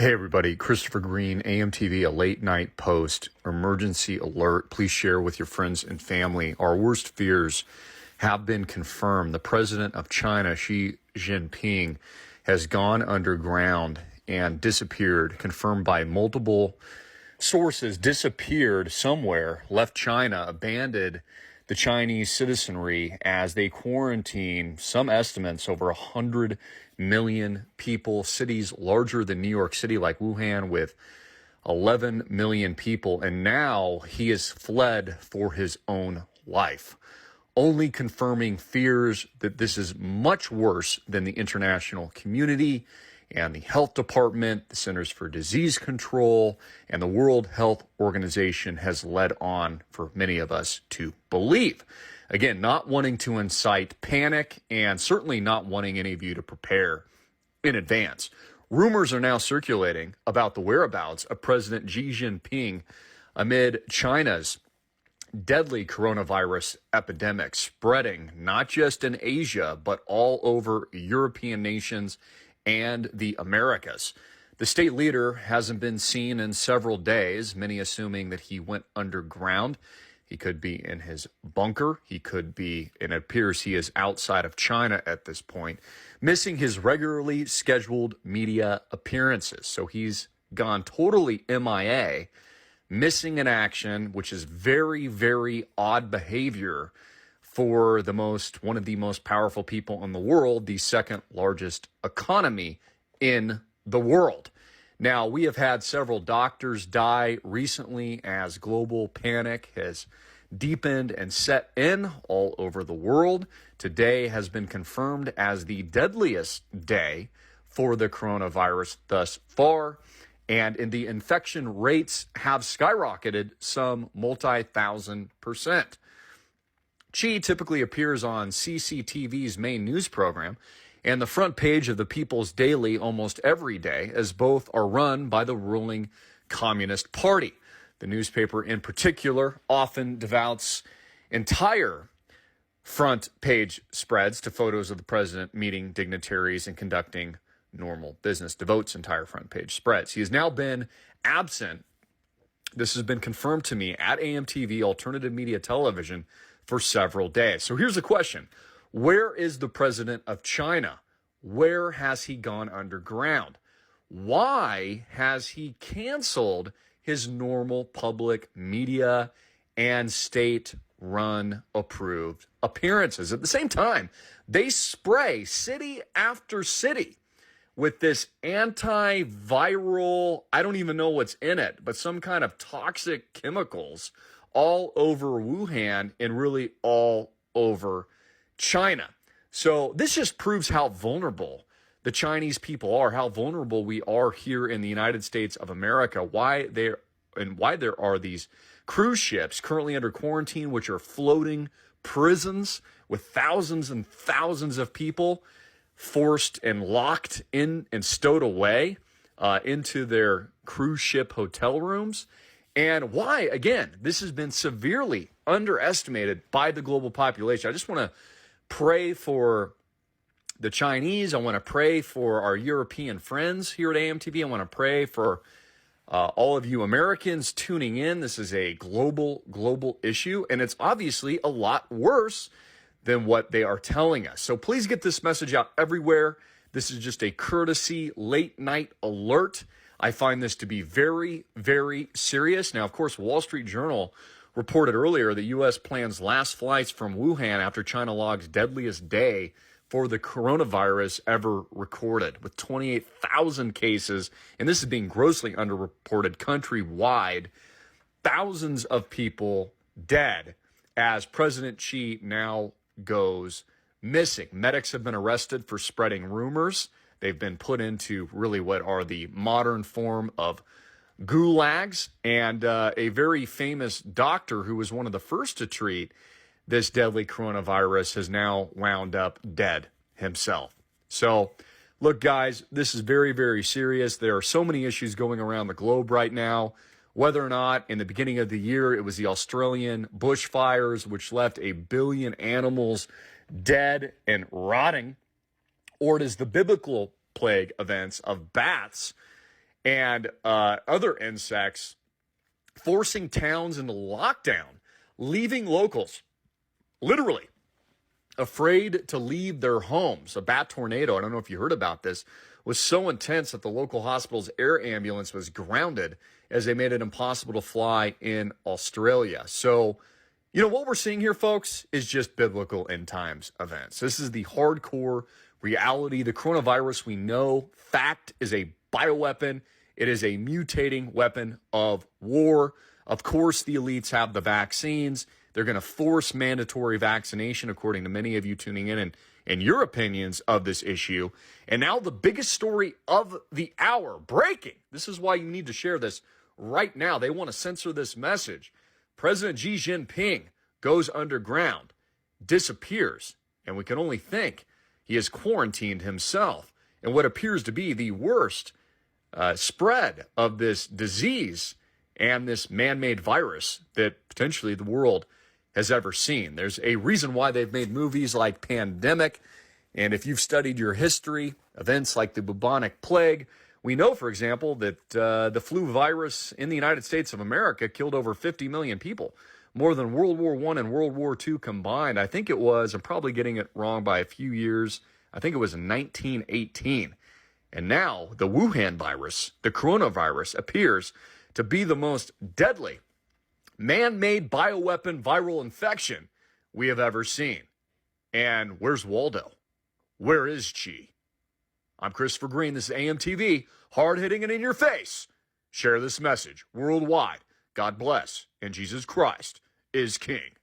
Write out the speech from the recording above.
Hey everybody, Christopher Green, AMTV, a late night post, emergency alert. Please share with your friends and family. Our worst fears have been confirmed. The president of China, Xi Jinping, has gone underground and disappeared, confirmed by multiple sources, disappeared somewhere, left China, abandoned the Chinese citizenry as they quarantine, some estimates, over 100 million people. Cities larger than New York City, like Wuhan, with 11 million people. And now he has fled for his own life, only confirming fears that this is much worse than the international community and the health department, the Centers for Disease Control, and the World Health Organization has led on for many of us to believe. Again, not wanting to incite panic and certainly not wanting any of you to prepare in advance. Rumors are now circulating about the whereabouts of President Xi Jinping amid China's deadly coronavirus epidemic spreading not just in Asia, but all over European nations and the Americas. The state leader hasn't been seen in several days, many assuming that he went underground. He could be in his bunker. He could be, and it appears he is outside of China at this point, missing his regularly scheduled media appearances. So he's gone totally MIA, missing in action, which is very, very odd behavior for one of the most powerful people in the world, the second largest economy in the world. Now, we have had several doctors die recently as global panic has deepened and set in all over the world. Today has been confirmed as the deadliest day for the coronavirus thus far, and the infection rates have skyrocketed some multi-1,000%. Xi typically appears on CCTV's main news program and the front page of the People's Daily almost every day, as both are run by the ruling Communist Party. The newspaper in particular often devotes entire front page spreads to photos of the president meeting dignitaries and conducting normal business, devotes entire front page spreads. He has now been absent. This has been confirmed to me at AMTV, Alternative Media Television, for several days. So here's the question. Where is the president of China? Where has he gone underground? Why has he canceled his normal public media and state-run approved appearances? At the same time, they spray city after city with this antiviral, I don't even know what's in it, but some kind of toxic chemicals all over Wuhan and really all over China. So this just proves how vulnerable the Chinese people are, how vulnerable we are here in the United States of America, why there are these cruise ships currently under quarantine, which are floating prisons with thousands and thousands of people forced and locked in and stowed away into their cruise ship hotel rooms. And why, again, this has been severely underestimated by the global population. I just want to pray for the Chinese. I want to pray for our European friends here at AMTV. I want to pray for all of you Americans tuning in. This is a global issue, and it's obviously a lot worse than what they are telling us. So please get this message out everywhere. This is just a courtesy late night alert. I find this to be very, very serious. Now, of course, Wall Street Journal reported earlier that U.S. plans last flights from Wuhan after China logs deadliest day for the coronavirus ever recorded, with 28,000 cases, and this is being grossly underreported countrywide. Thousands of people dead as President Xi now goes missing. Medics have been arrested for spreading rumors. They've been put into really what are the modern form of gulags. And a very famous doctor who was one of the first to treat this deadly coronavirus has now wound up dead himself. So, look, guys, this is very, very serious. There are so many issues going around the globe right now. Whether or not in the beginning of the year it was the Australian bushfires, which left 1 billion animals dead and rotting, or it is the biblical plague events of bats and other insects, forcing towns into lockdown, leaving locals literally afraid to leave their homes. A bat tornado, I don't know if you heard about this, was so intense that the local hospital's air ambulance was grounded as they made it impossible to fly in Australia. So, what we're seeing here, folks, is just biblical end times events. This is the hardcore reality. The coronavirus, we know, fact, is a bioweapon. It is a mutating weapon of war. Of course, the elites have the vaccines. They're going to force mandatory vaccination, according to many of you tuning in and your opinions of this issue. And now the biggest story of the hour, breaking. This is why you need to share this right now. They want to censor this message. President Xi Jinping goes underground, disappears, and we can only think he has quarantined himself in what appears to be the worst spread of this disease and this man-made virus that potentially the world has ever seen. There's a reason why they've made movies like Pandemic, and if you've studied your history, events like the bubonic plague, we know, for example, that the flu virus in the United States of America killed over 50 million people, more than World War I and World War II combined. I think it was, I'm probably getting it wrong by a few years, I think it was in 1918. And now the Wuhan virus, the coronavirus, appears to be the most deadly man-made bioweapon viral infection we have ever seen. And where's Waldo? Where is Xi? I'm Christopher Green. This is AMTV, hard-hitting and in your face. Share this message worldwide. God bless, and Jesus Christ is King.